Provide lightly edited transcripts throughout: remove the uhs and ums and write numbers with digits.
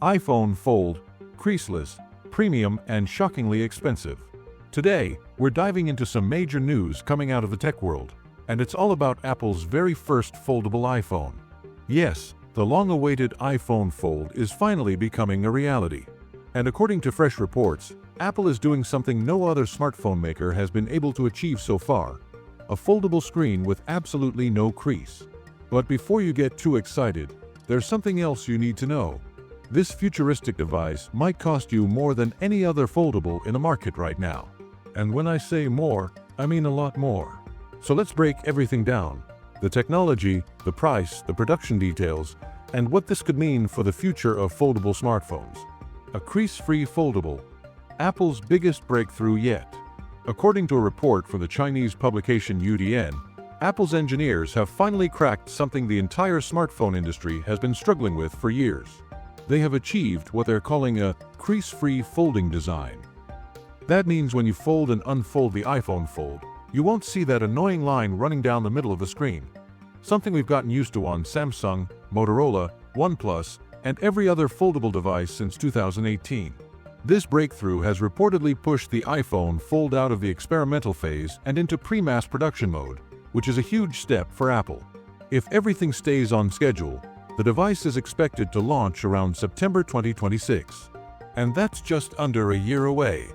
iPhone Fold, creaseless, premium, and shockingly expensive. Today, we're diving into some major news coming out of the tech world, and it's all about Apple's very first foldable iPhone. Yes, the long-awaited iPhone Fold is finally becoming a reality. And according to fresh reports, Apple is doing something no other smartphone maker has been able to achieve so far: a foldable screen with absolutely no crease. But before you get too excited, there's something else you need to know. This futuristic device might cost you more than any other foldable in the market right now. And when I say more, I mean a lot more. So let's break everything down: the technology, the price, the production details, and what this could mean for the future of foldable smartphones. A crease-free foldable, Apple's biggest breakthrough yet. According to a report from the Chinese publication UDN, Apple's engineers have finally cracked something the entire smartphone industry has been struggling with for years. They have achieved what they're calling a crease-free folding design. That means when you fold and unfold the iPhone Fold, you won't see that annoying line running down the middle of the screen. Something we've gotten used to on Samsung, Motorola, OnePlus, and every other foldable device since 2018. This breakthrough has reportedly pushed the iPhone Fold out of the experimental phase and into pre-mass production mode, which is a huge step for Apple. If everything stays on schedule, the device is expected to launch around September 2026. And that's just under a year away.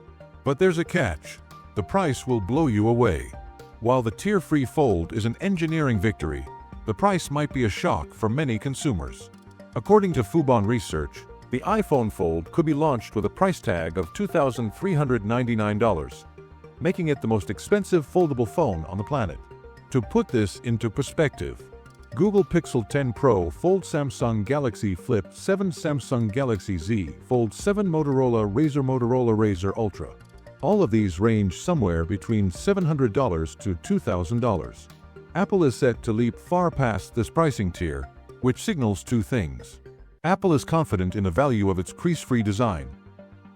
But there's a catch: the price will blow you away. While the tear-free Fold is an engineering victory, the price might be a shock for many consumers. According to Fubon Research, the iPhone Fold could be launched with a price tag of $2,399, making it the most expensive foldable phone on the planet. To put this into perspective, Google Pixel 10 Pro Fold, Samsung Galaxy Flip 7, Samsung Galaxy Z Fold 7, Motorola Razr Ultra. All of these range somewhere between $700 to $2,000. Apple is set to leap far past this pricing tier, which signals two things. Apple is confident in the value of its crease-free design.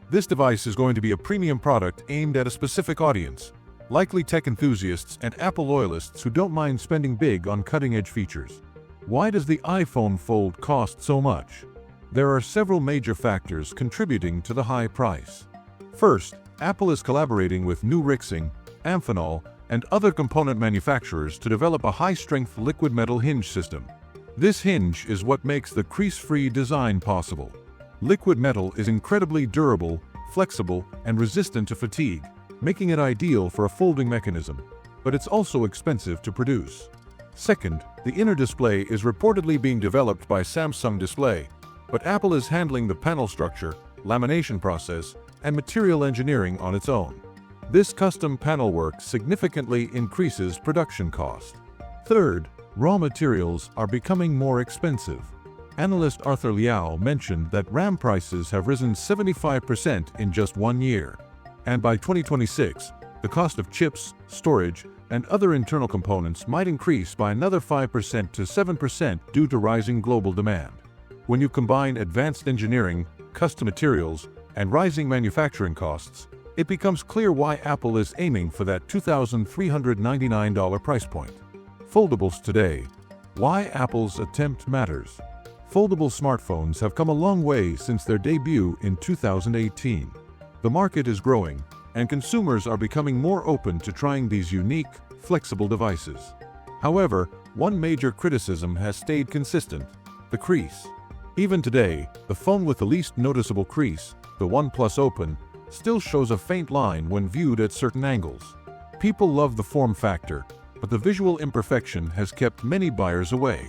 This device is going to be a premium product aimed at a specific audience, likely tech enthusiasts and Apple loyalists who don't mind spending big on cutting-edge features. Why does the iPhone Fold cost so much? There are several major factors contributing to the high price. First, Apple is collaborating with New Rixing, Amphenol, and other component manufacturers to develop a high-strength liquid metal hinge system. This hinge is what makes the crease-free design possible. Liquid metal is incredibly durable, flexible, and resistant to fatigue, making it ideal for a folding mechanism, but it's also expensive to produce. Second, the inner display is reportedly being developed by Samsung Display, but Apple is handling the panel structure, lamination process, and material engineering on its own. This custom panel work significantly increases production cost. Third, raw materials are becoming more expensive. Analyst Arthur Liao mentioned that RAM prices have risen 75% in just 1 year. And by 2026, the cost of chips, storage, and other internal components might increase by another 5% to 7% due to rising global demand. When you combine advanced engineering, custom materials, and rising manufacturing costs, it becomes clear why Apple is aiming for that $2,399 price point. Foldables today. Why Apple's attempt matters. Foldable smartphones have come a long way since their debut in 2018. The market is growing, and consumers are becoming more open to trying these unique, flexible devices. However, one major criticism has stayed consistent: the crease. Even today, the phone with the least noticeable crease, the OnePlus Open, still shows a faint line when viewed at certain angles. People love the form factor, but the visual imperfection has kept many buyers away.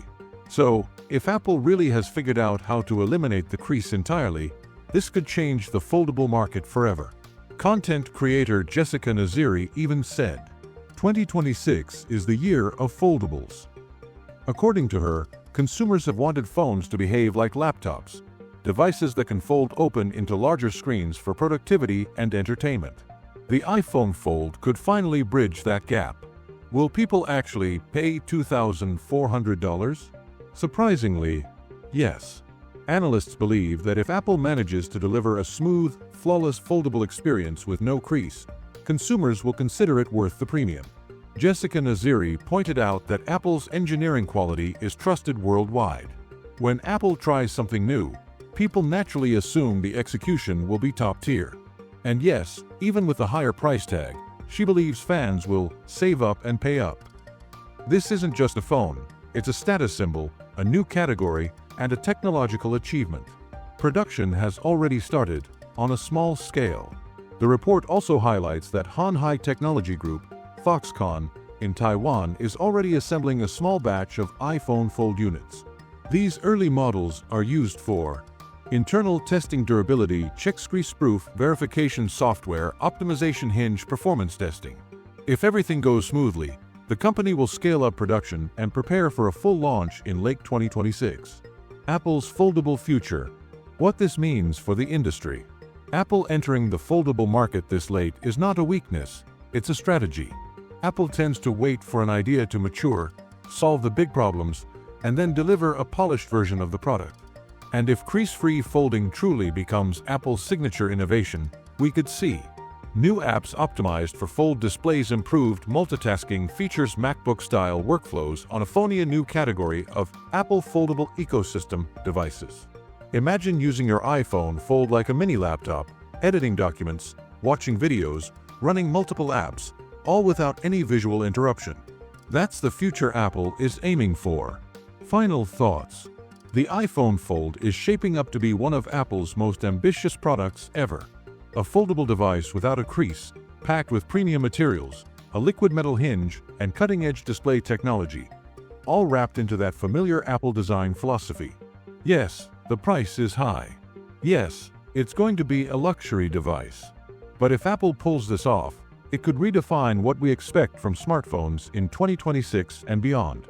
So, if Apple really has figured out how to eliminate the crease entirely, this could change the foldable market forever. Content creator Jessica Naziri even said, "2026 is the year of foldables." According to her, consumers have wanted phones to behave like laptops, devices that can fold open into larger screens for productivity and entertainment. The iPhone Fold could finally bridge that gap. Will people actually pay $2,400? Surprisingly, yes. Analysts believe that if Apple manages to deliver a smooth, flawless foldable experience with no crease, consumers will consider it worth the premium. Jessica Naziri pointed out that Apple's engineering quality is trusted worldwide. When Apple tries something new, people naturally assume the execution will be top tier. And yes, even with the higher price tag, she believes fans will save up and pay up. This isn't just a phone, it's a status symbol, a new category, and a technological achievement. Production has already started, on a small scale. The report also highlights that Han Hai Technology Group, Foxconn, in Taiwan is already assembling a small batch of iPhone Fold units. These early models are used for internal testing, durability checks, grease-proof verification, software optimization, hinge performance testing. If everything goes smoothly, the company will scale up production and prepare for a full launch in late 2026. Apple's foldable future. What this means for the industry. Apple entering the foldable market this late is not a weakness, it's a strategy. Apple tends to wait for an idea to mature, solve the big problems, and then deliver a polished version of the product. And if crease-free folding truly becomes Apple's signature innovation, we could see new apps optimized for fold displays, improved multitasking features, MacBook-style workflows on a phony new category of Apple foldable ecosystem devices. Imagine using your iPhone Fold like a mini laptop, editing documents, watching videos, running multiple apps, all without any visual interruption. That's the future Apple is aiming for. Final thoughts. The iPhone Fold is shaping up to be one of Apple's most ambitious products ever. A foldable device without a crease, packed with premium materials, a liquid metal hinge, and cutting-edge display technology, all wrapped into that familiar Apple design philosophy. Yes, the price is high. Yes, it's going to be a luxury device. But if Apple pulls this off, it could redefine what we expect from smartphones in 2026 and beyond.